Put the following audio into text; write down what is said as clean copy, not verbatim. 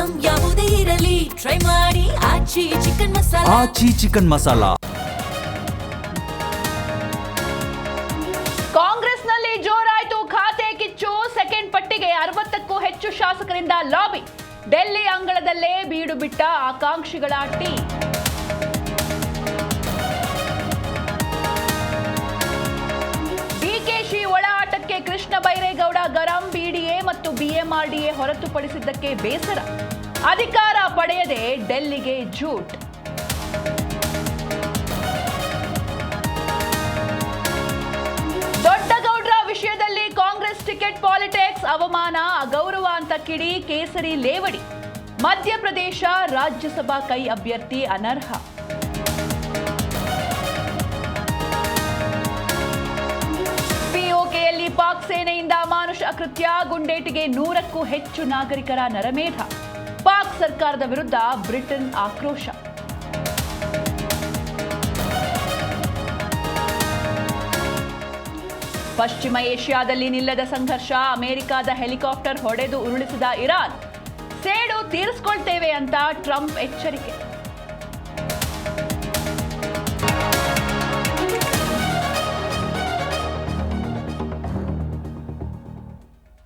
Item ಯಾವುದೇ ಇರಲಿ try ಮಾಡಿ ಆಚಿ ಚಿಕನ್ ಮಸಾಲಾ. ಆಚಿ ಚಿಕನ್ ಮಸಾಲಾ. ಕಾಂಗ್ರೆಸ್ನಲ್ಲಿ ಜೋರಾಯಿತು ಖಾತೆ ಕಿಚ್ಚು. ಸೆಕೆಂಡ್ ಪಟ್ಟಿಗೆ 60ಕ್ಕೂ ಹೆಚ್ಚು ಶಾಸಕರಿಂದ ಲಾಬಿ. ಡೆಲ್ಲಿ ಅಂಗಳದಲ್ಲೇ ಬೀಡು ಬಿಟ್ಟ ಆಕಾಂಕ್ಷಿಗಳ ಟೀಮ್. ಡಿಕೆಶಿ ಒಳ ಆಟಕ್ಕೆ ಕೃಷ್ಣ ಬೈರೇಗೌಡ ಗರಂ. ಬಿಡಿಎ ಮತ್ತು ಬಿಎಂಆರ್ಡಿಎ ಹೊರತುಪಡಿಸಿದ್ದಕ್ಕೆ ಬೇಸರ. ಅಧಿಕಾರ ಪಡೆಯದೆ ಡೆಲ್ಲಿಗೆ ಜೂಟ್. ದೊಡ್ಡಗೌಡ್ರ ವಿಷಯದಲ್ಲಿ ಕಾಂಗ್ರೆಸ್ ಟಿಕೆಟ್ ಪಾಲಿಟಿಕ್ಸ್. ಅವಮಾನ, ಅಗೌರವ ಅಂತ ಕಿಡಿ ಕೇಸರಿ ಲೇವಡಿ. ಮಧ್ಯಪ್ರದೇಶ ರಾಜ್ಯಸಭಾ ಕೈ ಅಭ್ಯರ್ಥಿ ಅನರ್ಹ. ಪಿಒಕೆಯಲ್ಲಿ ಪಾಕ್ ಸೇನೆಯಿಂದ ಅಮಾನುಷ ಅಕೃತ್ಯ. ಗುಂಡೇಟಿಗೆ 100ಕ್ಕೂ ಹೆಚ್ಚು ನಾಗರಿಕರ ನರಮೇಧ. ಪಾಕ್ ಸರ್ಕಾರದ ವಿರುದ್ಧ ಬ್ರಿಟನ್ ಆಕ್ರೋಶ. ಪಶ್ಚಿಮ ಏಷ್ಯಾದಲ್ಲಿ ನಿಲ್ಲದ ಸಂಘರ್ಷ. ಅಮೆರಿಕದ ಹೆಲಿಕಾಪ್ಟರ್ ಹೊಡೆದು ಉರುಳಿಸಿದ ಇರಾನ್. ಸೇಡು ತೀರಿಸಿಕೊಳ್ತೇವೆ ಅಂತ ಟ್ರಂಪ್ ಎಚ್ಚರಿಕೆ.